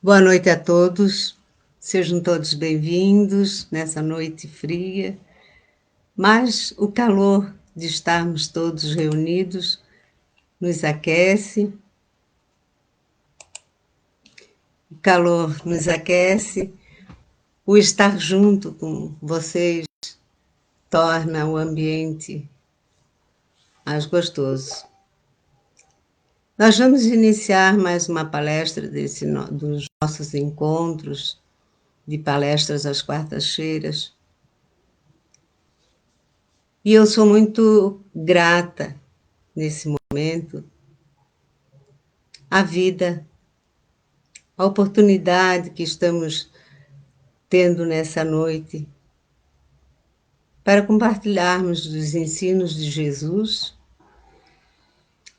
Boa noite a todos, sejam todos bem-vindos nessa noite fria, mas o calor de estarmos todos reunidos nos aquece, o calor nos aquece, o estar junto com vocês torna o ambiente mais gostoso. Nós vamos iniciar mais uma palestra dos nossos encontros de palestras às quartas-feiras. E eu sou muito grata nesse momento à vida, à oportunidade que estamos tendo nessa noite para compartilharmos dos ensinos de Jesus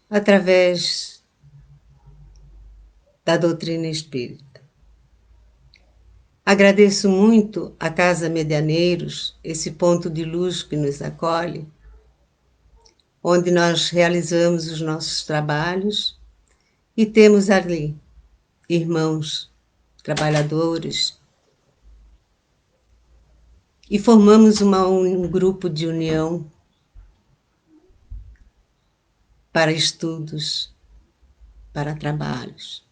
através da doutrina espírita. Agradeço muito à Casa Medianeiros, esse ponto de luz que nos acolhe, onde nós realizamos os nossos trabalhos e temos ali irmãos, trabalhadores, e formamos um grupo de união para estudos, para trabalhos.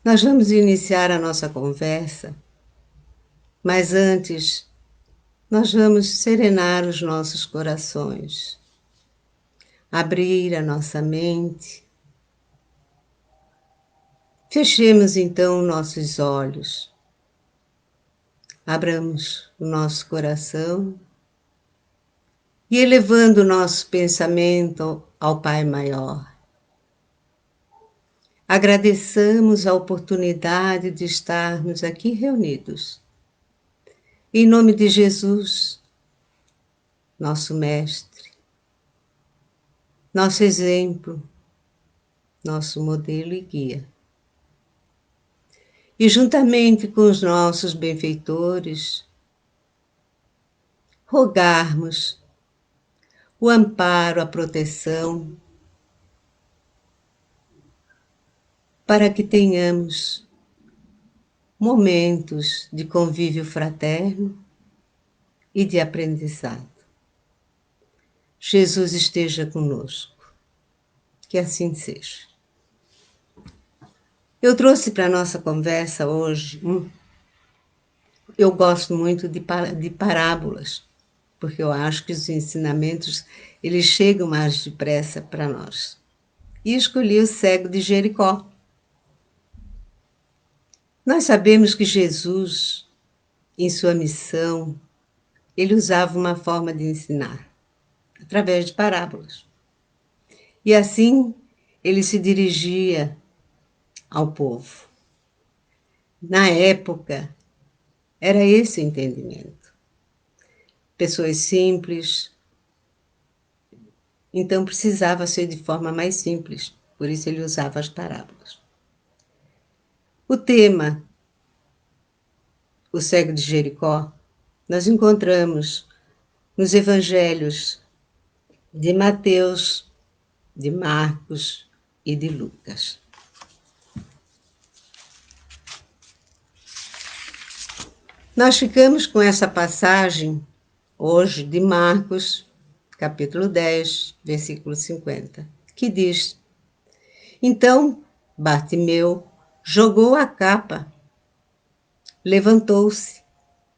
Nós vamos iniciar a nossa conversa, mas antes nós vamos serenar os nossos corações, abrir a nossa mente. Fechemos então nossos olhos, abramos o nosso coração e elevando o nosso pensamento ao Pai Maior. Agradeçamos a oportunidade de estarmos aqui reunidos. Em nome de Jesus, nosso Mestre, nosso exemplo, nosso modelo e guia. E juntamente com os nossos benfeitores, rogarmos o amparo, a proteção, para que tenhamos momentos de convívio fraterno e de aprendizado. Jesus esteja conosco, que assim seja. Eu trouxe para a nossa conversa hoje, eu gosto muito de parábolas, porque eu acho que os ensinamentos eles chegam mais depressa para nós. E escolhi o cego de Jericó. Nós sabemos que Jesus, em sua missão, ele usava uma forma de ensinar, através de parábolas. E assim, ele se dirigia ao povo. Na época, era esse o entendimento. Pessoas simples, então precisava ser de forma mais simples, por isso ele usava as parábolas. O tema, o cego de Jericó, nós encontramos nos evangelhos de Mateus, de Marcos e de Lucas. Nós ficamos com essa passagem hoje de Marcos, capítulo 10, versículo 50, que diz: Então Bartimeu jogou a capa, levantou-se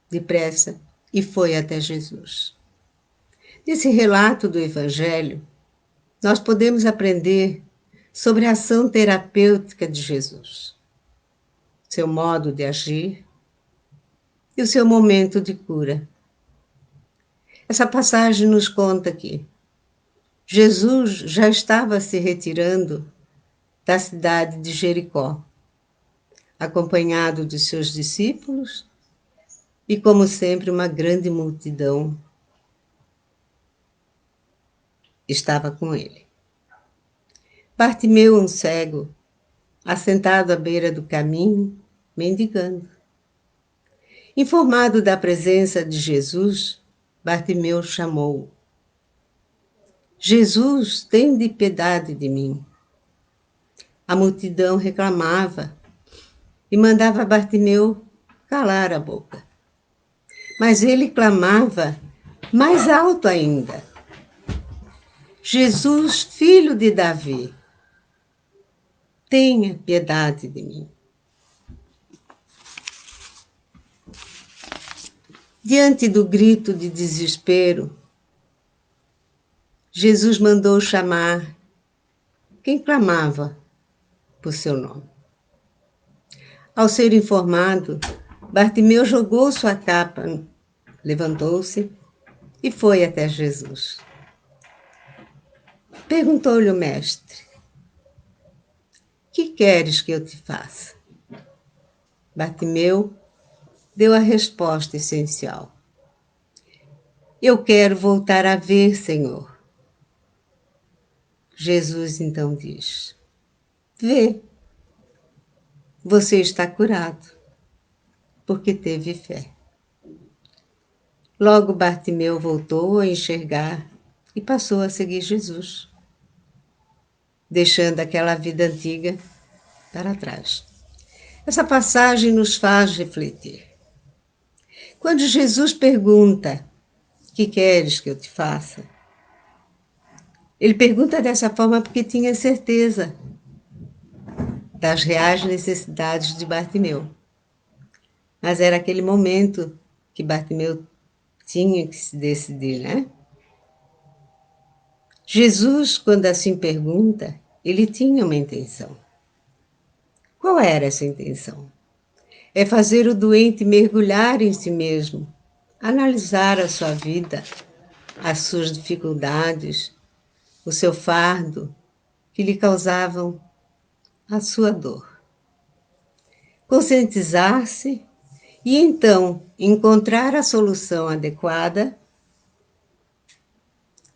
depressa e foi até Jesus. Nesse relato do Evangelho, nós podemos aprender sobre a ação terapêutica de Jesus, seu modo de agir e o seu momento de cura. Essa passagem nos conta que Jesus já estava se retirando da cidade de Jericó, acompanhado de seus discípulos e, como sempre, uma grande multidão estava com ele. Bartimeu, um cego, assentado à beira do caminho, mendigando. Informado da presença de Jesus, Bartimeu chamou: Jesus, tende piedade de mim. A multidão reclamava e mandava Bartimeu calar a boca. Mas ele clamava mais alto ainda: Jesus, filho de Davi, tenha piedade de mim. Diante do grito de desespero, Jesus mandou chamar quem clamava por seu nome. Ao ser informado, Bartimeu jogou sua capa, levantou-se e foi até Jesus. Perguntou-lhe o mestre: que queres que eu te faça? Bartimeu deu a resposta essencial: eu quero voltar a ver, Senhor. Jesus então diz: vê, você está curado, porque teve fé. Logo Bartimeu voltou a enxergar e passou a seguir Jesus, deixando aquela vida antiga para trás. Essa passagem nos faz refletir. Quando Jesus pergunta: que queres que eu te faça? Ele pergunta dessa forma porque tinha certeza das reais necessidades de Bartimeu. Mas era aquele momento que Bartimeu tinha que se decidir, né? Jesus, quando assim pergunta, ele tinha uma intenção. Qual era essa intenção? É fazer o doente mergulhar em si mesmo, analisar a sua vida, as suas dificuldades, o seu fardo que lhe causavam a sua dor. Conscientizar-se e então encontrar a solução adequada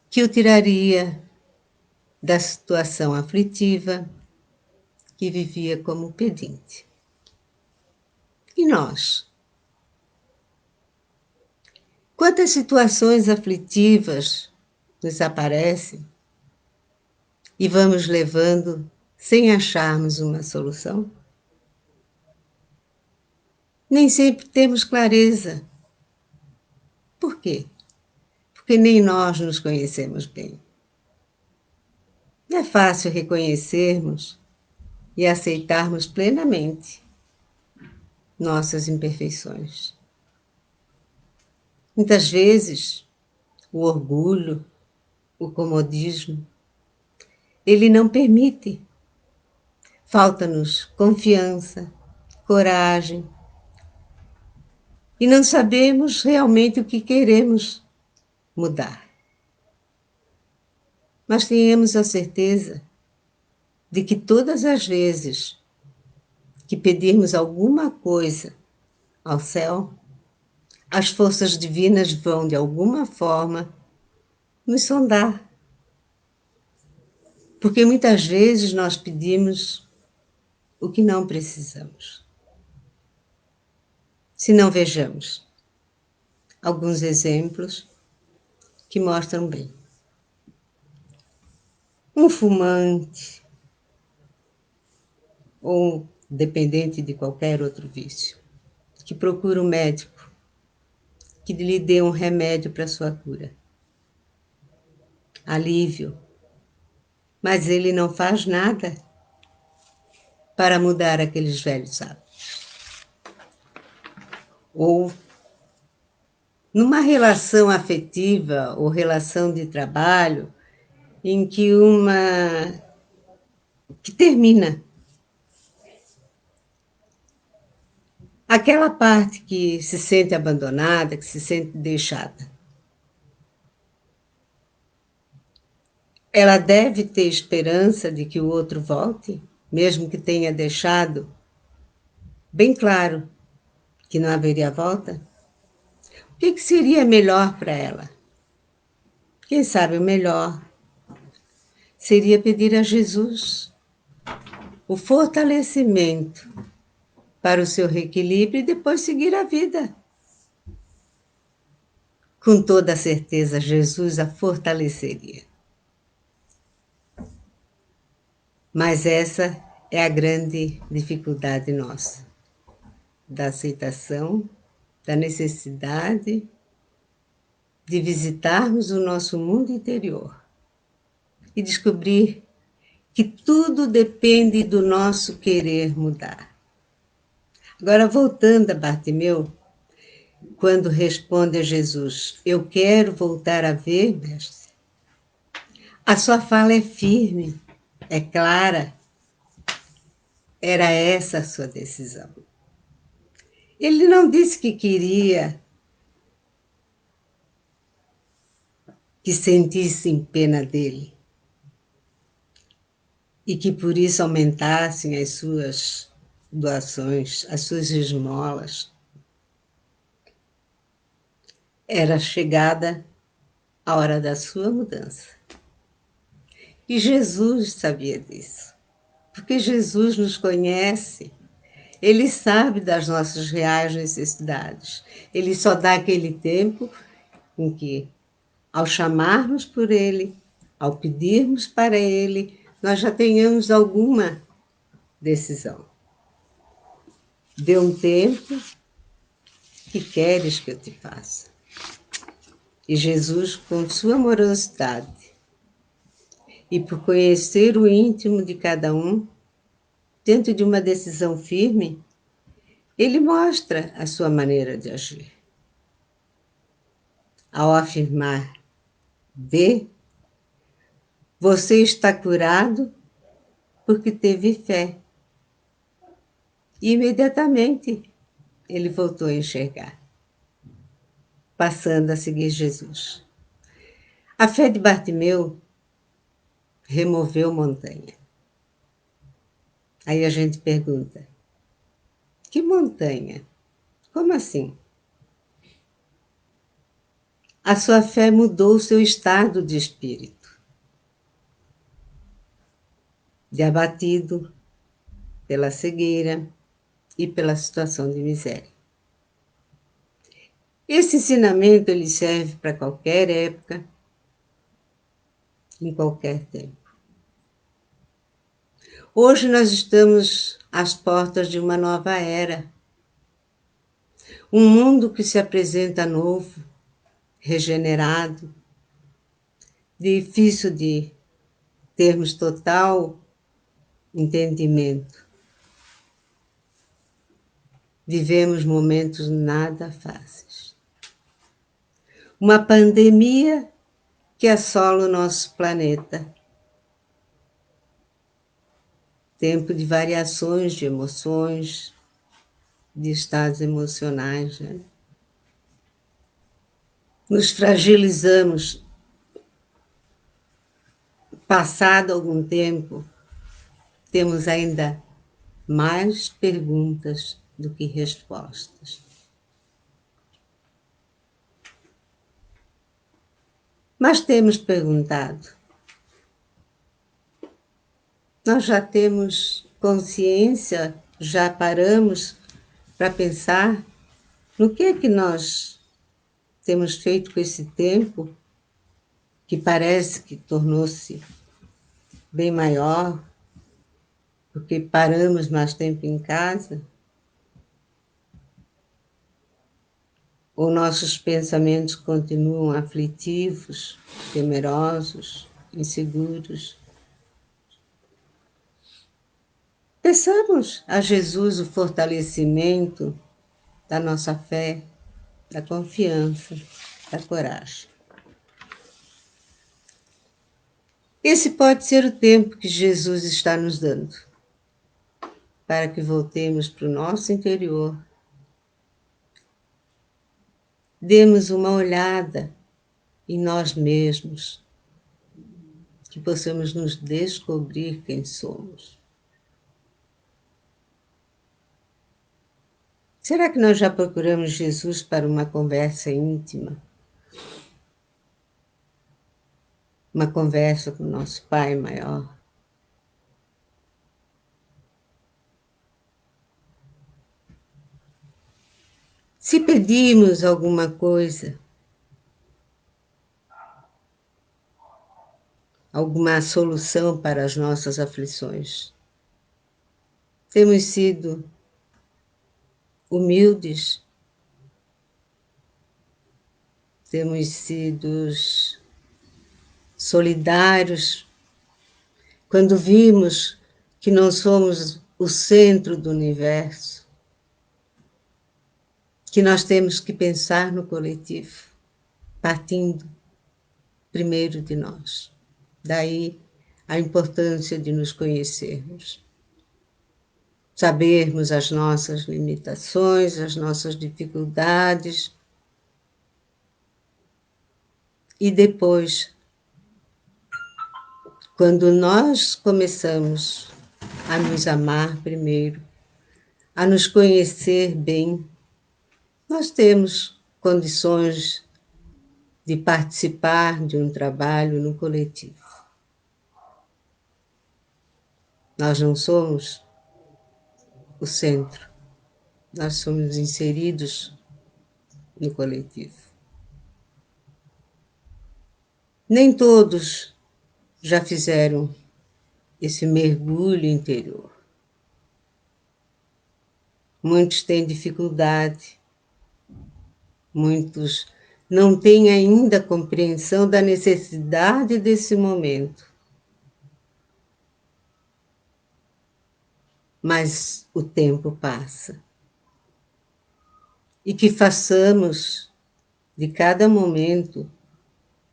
que o tiraria da situação aflitiva que vivia como pedinte. E nós? Quantas situações aflitivas nos aparecem e vamos levando sem acharmos uma solução? Nem sempre temos clareza. Por quê? Porque nem nós nos conhecemos bem. Não é fácil reconhecermos e aceitarmos plenamente nossas imperfeições. Muitas vezes, o orgulho, o comodismo, ele não permite. Falta-nos confiança, coragem, e não sabemos realmente o que queremos mudar. Mas tenhamos a certeza de que todas as vezes que pedirmos alguma coisa ao céu, as forças divinas vão, de alguma forma, nos sondar. Porque muitas vezes nós pedimos o que não precisamos. Se não, vejamos alguns exemplos que mostram bem. Um fumante ou dependente de qualquer outro vício, que procura um médico que lhe dê um remédio para sua cura, alívio, mas ele não faz nada para mudar aqueles velhos hábitos. Ou numa relação afetiva ou relação de trabalho em que termina. Aquela parte que se sente abandonada, que se sente deixada. Ela deve ter esperança de que o outro volte, mesmo que tenha deixado bem claro que não haveria volta? O que seria melhor para ela? Quem sabe o melhor seria pedir a Jesus o fortalecimento para o seu reequilíbrio e depois seguir a vida. Com toda certeza, Jesus a fortaleceria. Mas essa é a grande dificuldade nossa. da aceitação, da necessidade de visitarmos o nosso mundo interior e descobrir que tudo depende do nosso querer mudar. Agora, voltando a Bartimeu, quando responde a Jesus: eu quero voltar a ver, mestre. A sua fala é firme, é clara. Era essa a sua decisão. Ele não disse que queria que sentissem pena dele e que por isso aumentassem as suas doações, as suas esmolas. Era chegada a hora da sua mudança. E Jesus sabia disso, porque Jesus nos conhece, ele sabe das nossas reais necessidades. Ele só dá aquele tempo em que, ao chamarmos por ele, ao pedirmos para ele, nós já tenhamos alguma decisão. Dê um tempo que queres que eu te faça. E Jesus, com sua amorosidade, e por conhecer o íntimo de cada um, dentro de uma decisão firme, ele mostra a sua maneira de agir. Ao afirmar: vê, você está curado porque teve fé. E imediatamente ele voltou a enxergar, passando a seguir Jesus. A fé de Bartimeu removeu montanha. Aí a gente pergunta: que montanha? Como assim? A sua fé mudou o seu estado de espírito, de abatido pela cegueira e pela situação de miséria. Esse ensinamento ele serve para qualquer época, em qualquer tempo. Hoje nós estamos às portas de uma nova era, um mundo que se apresenta novo, regenerado, difícil de termos total entendimento. Vivemos momentos nada fáceis. Uma pandemia que assola o nosso planeta. Tempo de variações de emoções, de estados emocionais, né? Nos fragilizamos. Passado algum tempo, temos ainda mais perguntas do que respostas. Mas temos perguntado. Nós já temos consciência, já paramos para pensar no que é que nós temos feito com esse tempo que parece que tornou-se bem maior, porque paramos mais tempo em casa? Ou nossos pensamentos continuam aflitivos, temerosos, inseguros? Peçamos a Jesus o fortalecimento da nossa fé, da confiança, da coragem. Esse pode ser o tempo que Jesus está nos dando, para que voltemos para o nosso interior. Demos uma olhada em nós mesmos, que possamos nos descobrir quem somos. Será que nós já procuramos Jesus para uma conversa íntima? Uma conversa com o nosso Pai maior? Se pedimos alguma coisa, alguma solução para as nossas aflições, temos sido humildes, temos sido solidários quando vimos que não somos o centro do universo, que nós temos que pensar no coletivo, partindo primeiro de nós. Daí a importância de nos conhecermos, sabermos as nossas limitações, as nossas dificuldades, e depois, quando nós começamos a nos amar primeiro, a nos conhecer bem, nós temos condições de participar de um trabalho no coletivo. Nós não somos o centro, nós somos inseridos no coletivo. Nem todos já fizeram esse mergulho interior. Muitos têm dificuldade, muitos não têm ainda compreensão da necessidade desse momento. Mas o tempo passa. E que façamos de cada momento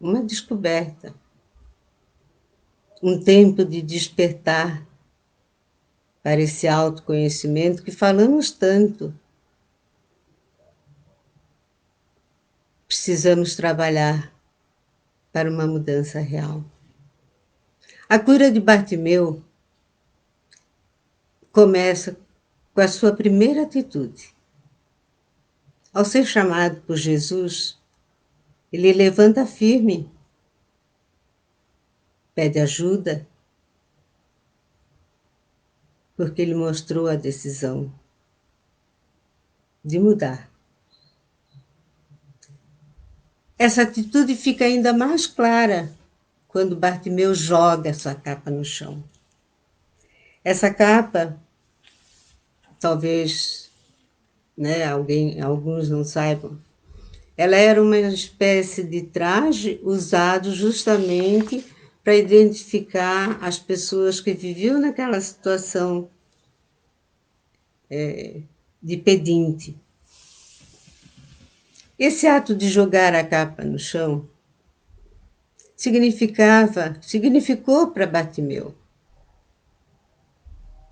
uma descoberta, um tempo de despertar para esse autoconhecimento que falamos tanto. Precisamos trabalhar para uma mudança real. A cura de Bartimeu começa com a sua primeira atitude. Ao ser chamado por Jesus, ele levanta firme, pede ajuda, porque ele mostrou a decisão de mudar. Essa atitude fica ainda mais clara quando Bartimeu joga sua capa no chão. Essa capa, talvez, alguns não saibam, ela era uma espécie de traje usado justamente para identificar as pessoas que viviam naquela situação de pedinte. Esse ato de jogar a capa no chão significou para Bartimeu.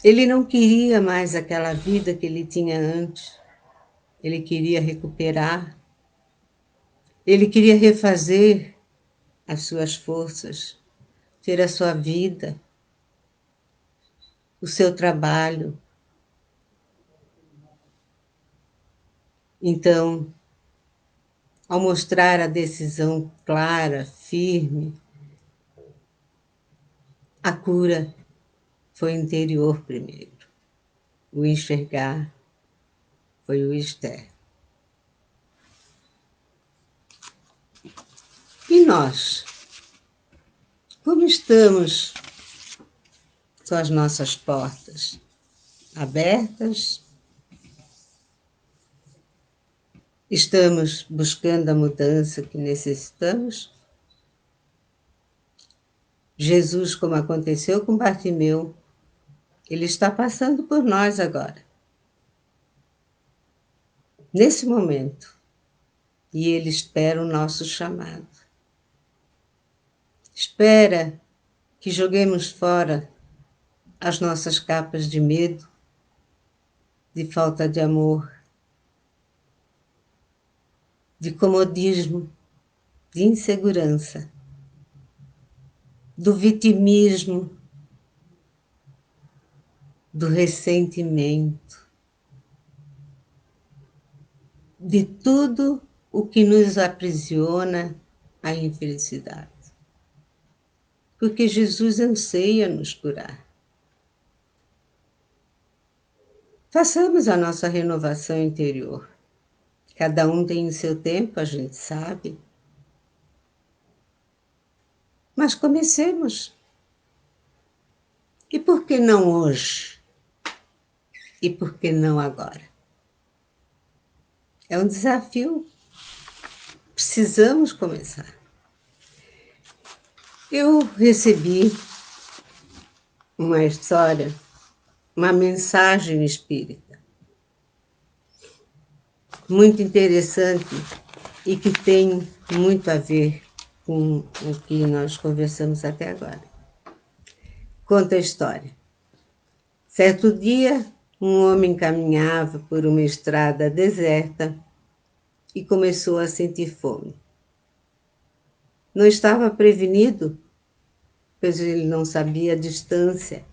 Ele não queria mais aquela vida que ele tinha antes. Ele queria recuperar. Ele queria refazer as suas forças, ter a sua vida, o seu trabalho. Então, ao mostrar a decisão clara, firme, a cura foi interior primeiro. O enxergar foi o externo. E nós? Como estamos com as nossas portas abertas? Estamos buscando a mudança que necessitamos? Jesus, como aconteceu com Bartimeu, ele está passando por nós agora, nesse momento, e ele espera o nosso chamado. Espera que joguemos fora as nossas capas de medo, de falta de amor, de comodismo, de insegurança, do vitimismo, do ressentimento, de tudo o que nos aprisiona à infelicidade. Porque Jesus anseia nos curar. Façamos a nossa renovação interior. Cada um tem o seu tempo, a gente sabe. Mas comecemos. E por que não hoje? E por que não agora? É um desafio. Precisamos começar. Eu recebi uma história, uma mensagem espírita, muito interessante e que tem muito a ver com o que nós conversamos até agora. Conta a história. Certo dia, um homem caminhava por uma estrada deserta e começou a sentir fome. Não estava prevenido, pois ele não sabia a distância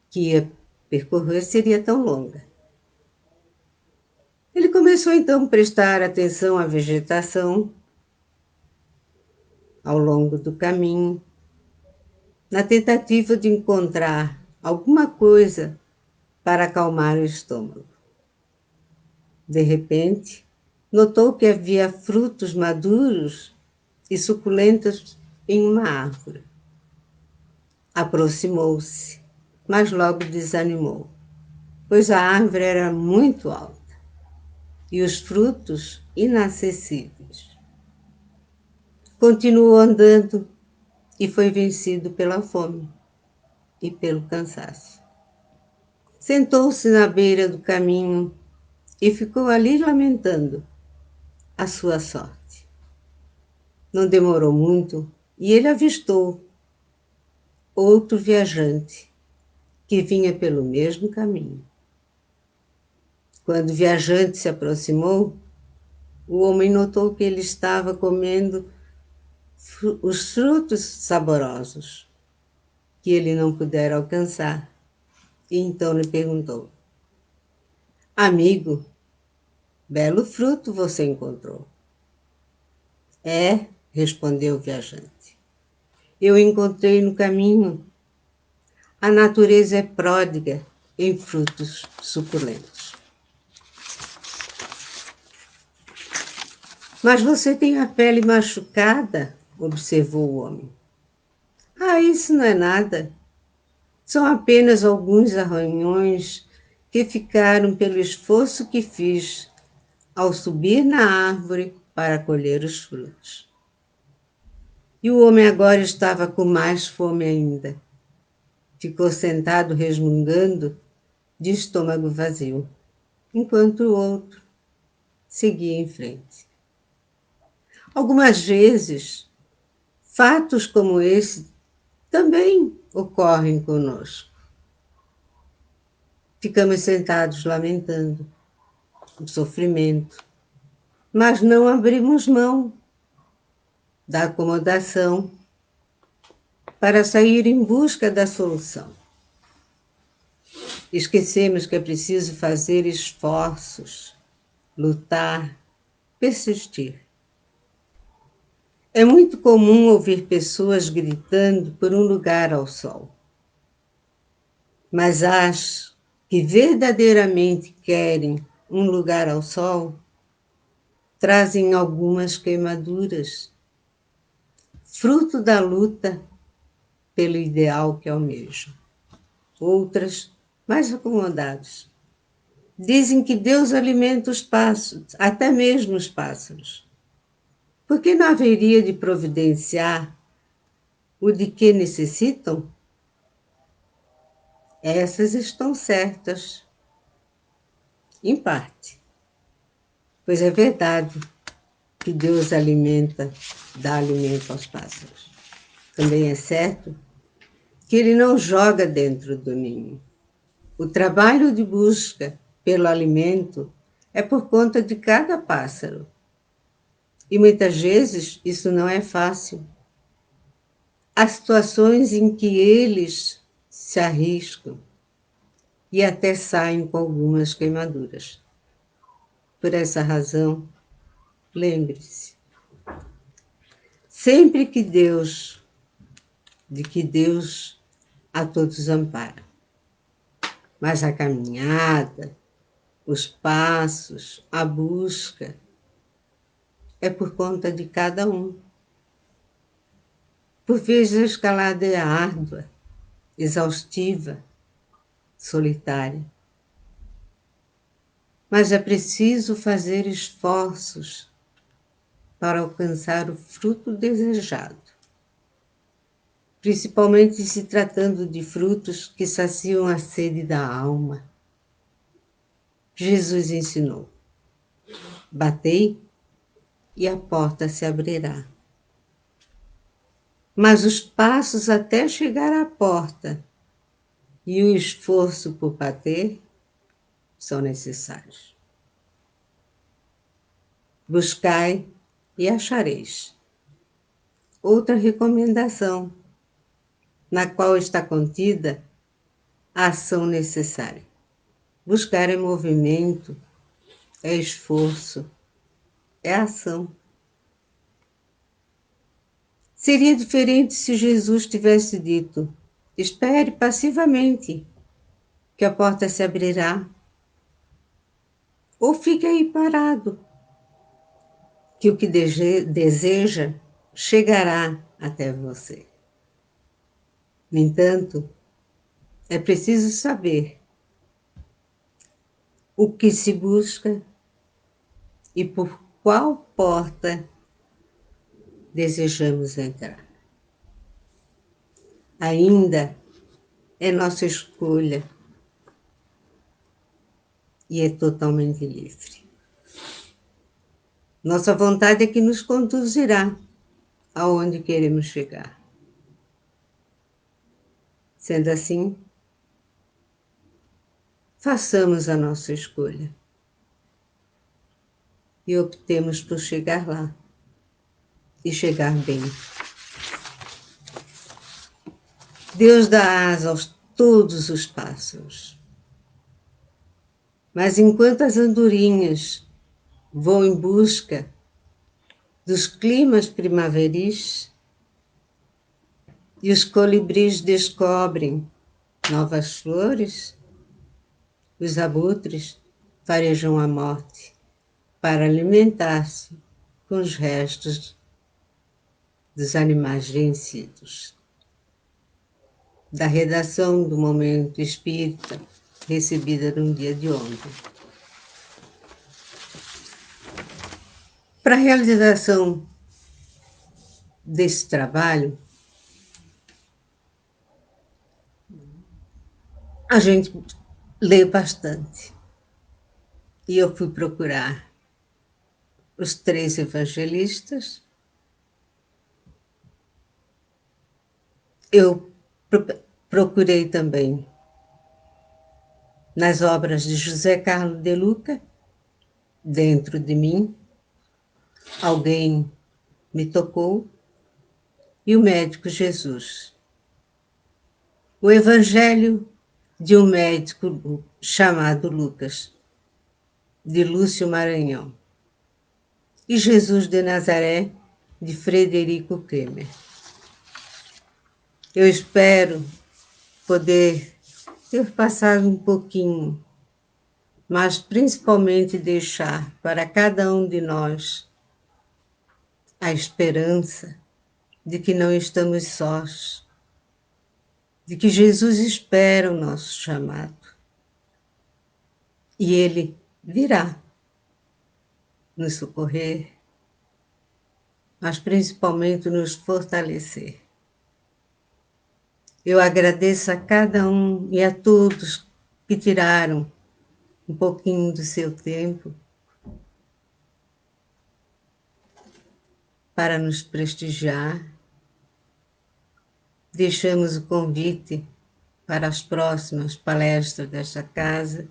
que ia percorrer seria tão longa. Ele começou então a prestar atenção à vegetação ao longo do caminho, na tentativa de encontrar alguma coisa para acalmar o estômago. De repente, notou que havia frutos maduros e suculentos em uma árvore. Aproximou-se, mas logo desanimou, pois a árvore era muito alta e os frutos inacessíveis. Continuou andando e foi vencido pela fome e pelo cansaço. Sentou-se na beira do caminho e ficou ali lamentando a sua sorte. Não demorou muito e ele avistou outro viajante que vinha pelo mesmo caminho. Quando o viajante se aproximou, o homem notou que ele estava comendo os frutos saborosos que ele não pudera alcançar. E então lhe perguntou: Amigo, belo fruto você encontrou. É, respondeu o viajante. Eu encontrei no caminho. A natureza é pródiga em frutos suculentos. Mas você tem a pele machucada, observou o homem. Ah, isso não é nada. São apenas alguns arranhões que ficaram pelo esforço que fiz ao subir na árvore para colher os frutos. E o homem agora estava com mais fome ainda. Ficou sentado resmungando, de estômago vazio, enquanto o outro seguia em frente. Algumas vezes, fatos como esse também ocorrem conosco. Ficamos sentados lamentando o sofrimento, mas não abrimos mão da acomodação para sair em busca da solução. Esquecemos que é preciso fazer esforços, lutar, persistir. É muito comum ouvir pessoas gritando por um lugar ao sol. Mas as que verdadeiramente querem um lugar ao sol trazem algumas queimaduras, fruto da luta pelo ideal que almejam. Outras, mais acomodadas, dizem que Deus alimenta os pássaros, até mesmo os pássaros. Por que não haveria de providenciar o de que necessitam? Essas estão certas, em parte, pois é verdade que Deus alimenta, dá alimento aos pássaros. Também é certo que Ele não joga dentro do ninho. O trabalho de busca pelo alimento é por conta de cada pássaro. E muitas vezes isso não é fácil. Há situações em que eles se arriscam e até saem com algumas queimaduras. Por essa razão, lembre-se, sempre de que Deus a todos ampara. Mas a caminhada, os passos, a busca, é por conta de cada um. Por vezes a escalada é árdua, exaustiva, solitária. mas é preciso fazer esforços para alcançar o fruto desejado, principalmente se tratando de frutos que saciam a sede da alma. Jesus ensinou: batei e a porta se abrirá. Mas os passos até chegar à porta e o esforço por bater são necessários. Buscai e achareis. Outra recomendação, na qual está contida a ação necessária. Buscar é movimento, é esforço, é ação. Seria diferente se Jesus tivesse dito: espere passivamente, que a porta se abrirá. Ou fique aí parado, que o que deseja chegará até você. No entanto, é preciso saber o que se busca e por qual porta desejamos entrar. Ainda é nossa escolha e é totalmente livre. Nossa vontade é que nos conduzirá aonde queremos chegar. Sendo assim, façamos a nossa escolha e optemos por chegar lá e chegar bem. Deus dá asa aos todos os pássaros, mas enquanto as andorinhas voam em busca dos climas primaveris e os colibris descobrem novas flores, os abutres farejam a morte para alimentar-se com os restos dos animais vencidos. Da redação do Momento Espírita, recebida no dia de ontem. Para a realização desse trabalho, a gente lê bastante. E eu fui procurar os 3 evangelistas. Eu procurei também nas obras de José Carlos de Luca, dentro de mim, alguém me tocou, e o médico Jesus. O evangelho de um médico chamado Lucas, de Lúcio Maranhão, e Jesus de Nazaré, de Frederico Kremer. Eu espero poder ter passado um pouquinho, mas principalmente deixar para cada um de nós a esperança de que não estamos sós, de que Jesus espera o nosso chamado e Ele virá nos socorrer, mas principalmente nos fortalecer. Eu agradeço a cada um e a todos que tiraram um pouquinho do seu tempo para nos prestigiar. Deixamos o convite para as próximas palestras desta casa.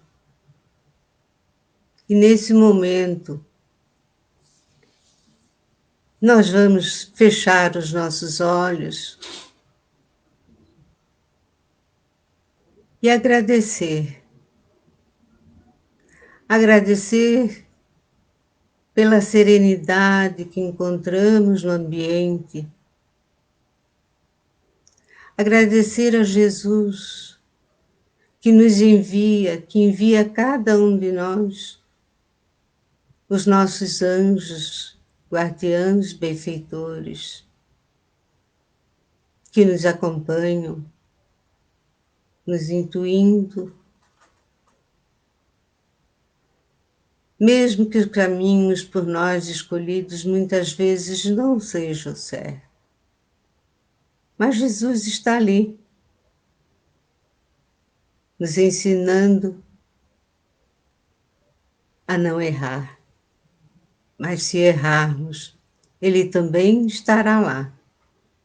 E nesse momento, nós vamos fechar os nossos olhos e agradecer. Agradecer pela serenidade que encontramos no ambiente. Agradecer a Jesus que nos envia, que envia a cada um de nós os nossos anjos, guardiães, benfeitores, que nos acompanham, nos intuindo, mesmo que os caminhos por nós escolhidos muitas vezes não sejam certos. Mas Jesus está ali, nos ensinando a não errar. Mas se errarmos, Ele também estará lá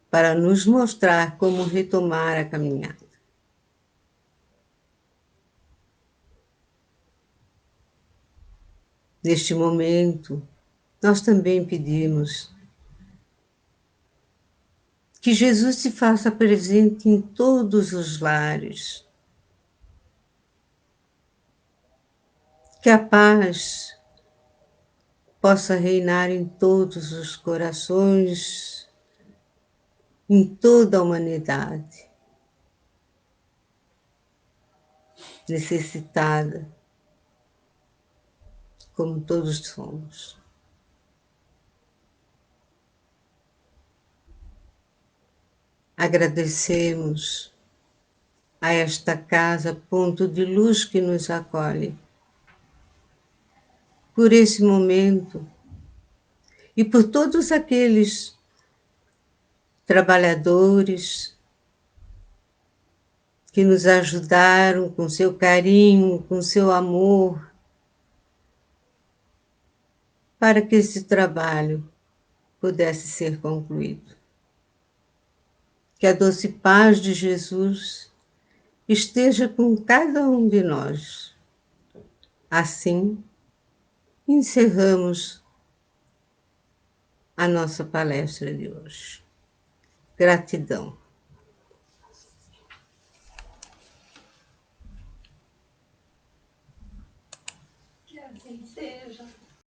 para nos mostrar como retomar a caminhada. Neste momento, nós também pedimos que Jesus se faça presente em todos os lares, que a paz possa reinar em todos os corações, em toda a humanidade, necessitada, como todos somos. Agradecemos a esta casa, ponto de luz que nos acolhe, por esse momento e por todos aqueles trabalhadores que nos ajudaram com seu carinho, com seu amor, para que esse trabalho pudesse ser concluído. Que a doce paz de Jesus esteja com cada um de nós. Assim, encerramos a nossa palestra de hoje. Gratidão. Que assim seja.